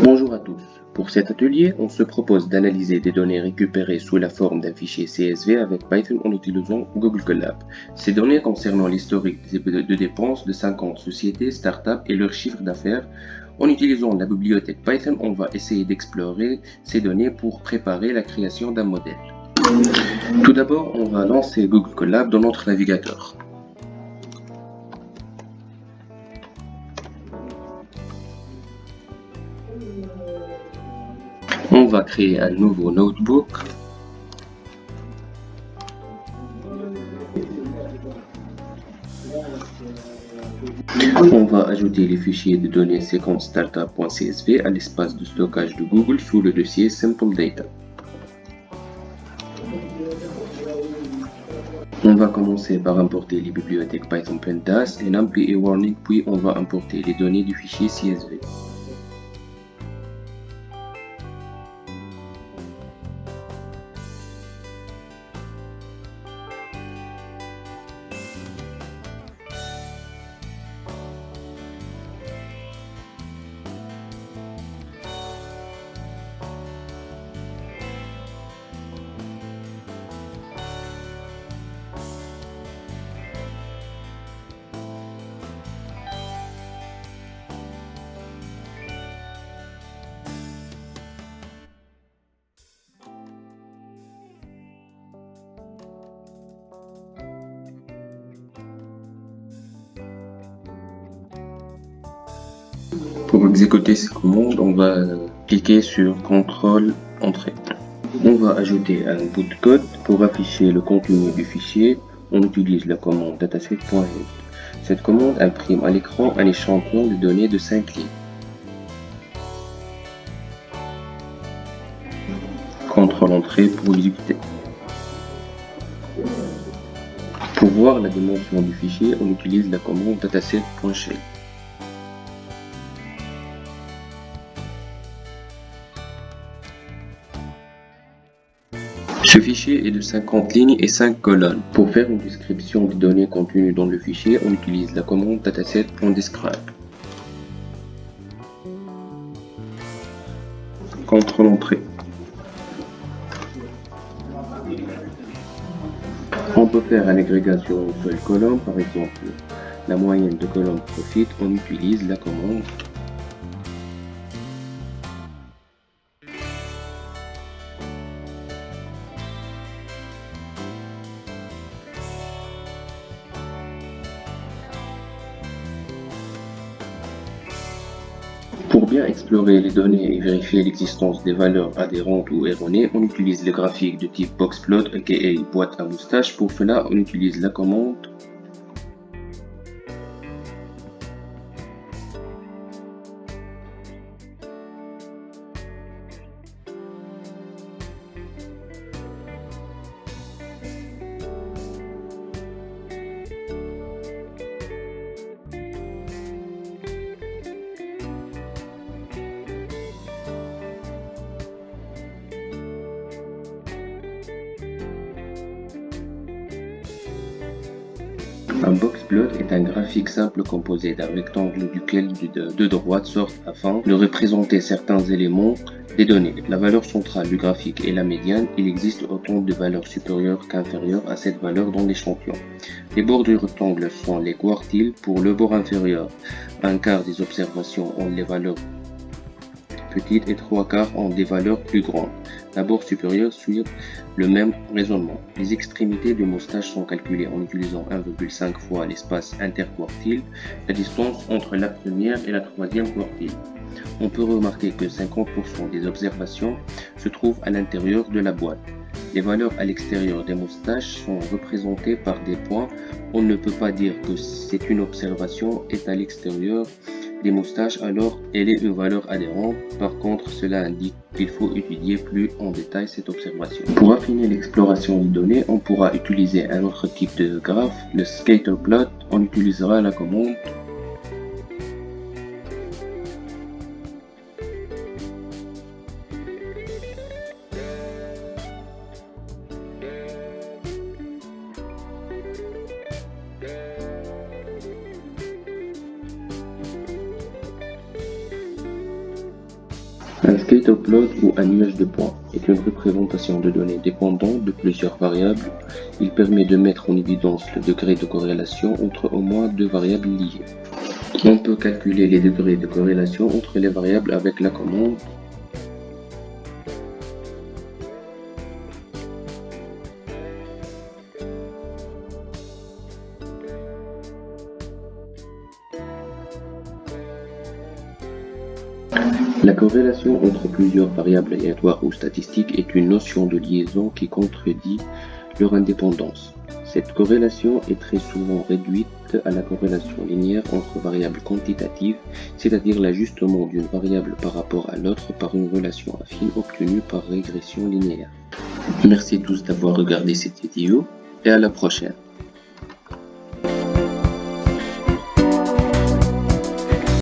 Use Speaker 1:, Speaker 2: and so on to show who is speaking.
Speaker 1: Bonjour à tous. Pour cet atelier, on se propose d'analyser des données récupérées sous la forme d'un fichier CSV avec Python en utilisant Google Colab. Ces données concernant l'historique de dépenses de 50 sociétés, startups et leur chiffre d'affaires. En utilisant la bibliothèque Python, on va essayer d'explorer ces données pour préparer la création d'un modèle. Tout d'abord, on va lancer Google Colab dans notre navigateur. On va créer un nouveau notebook. On va ajouter les fichiers de données sequence-startup.csv à l'espace de stockage de Google sous le dossier Simple Data. On va commencer par importer les bibliothèques Python Pandas et NumPy et Warning, puis on va importer les données du fichier CSV. Pour exécuter ces commandes, on va cliquer sur CTRL Entrée. On va ajouter un bout de code pour afficher le contenu du fichier. On utilise la commande dataset.head. Cette commande imprime à l'écran un échantillon de données de 5 lignes. CTRL Entrée pour exécuter. Pour voir la dimension du fichier, on utilise la commande dataset.shell. Ce fichier est de 50 lignes et 5 colonnes. Pour faire une description des données contenues dans le fichier, on utilise la commande dataset.describe. CTRL Entrée. On peut faire un agrégation sur une seule colonne, par exemple la moyenne de colonnes profit, on utilise la commande . Pour bien explorer les données et vérifier l'existence des valeurs adhérentes ou erronées, on utilise le graphique de type boxplot, aka boîte à moustache. Pour cela, on utilise la commande . Un boxplot est un graphique simple composé d'un rectangle duquel deux droites sortent afin de représenter certains éléments des données. La valeur centrale du graphique est la médiane. Il existe autant de valeurs supérieures qu'inférieures à cette valeur dans l'échantillon. Les bords du rectangle sont les quartiles. Pour le bord inférieur, un quart des observations ont les valeurs petites et 3/4 ont des valeurs plus grandes. La bord supérieure suit le même raisonnement. Les extrémités du moustache sont calculées en utilisant 1,5 fois l'espace interquartile, la distance entre la première et la troisième quartile. On peut remarquer que 50% des observations se trouvent à l'intérieur de la boîte. Les valeurs à l'extérieur des moustaches sont représentées par des points. On ne peut pas dire que c'est une observation est à l'extérieur des moustaches, alors elle est une valeur adhérente. Par contre, cela indique qu'il faut étudier plus en détail cette observation. Pour affiner l'exploration des données, on pourra utiliser un autre type de graphe, le scatterplot. On utilisera la commande . Un scatterplot ou un nuage de points est une représentation de données dépendantes de plusieurs variables. Il permet de mettre en évidence le degré de corrélation entre au moins deux variables liées. On peut calculer les degrés de corrélation entre les variables avec la commande La corrélation entre plusieurs variables aléatoires ou statistiques est une notion de liaison qui contredit leur indépendance. Cette corrélation est très souvent réduite à la corrélation linéaire entre variables quantitatives, c'est-à-dire l'ajustement d'une variable par rapport à l'autre par une relation affine obtenue par régression linéaire. Merci tous d'avoir regardé cette vidéo et à la prochaine.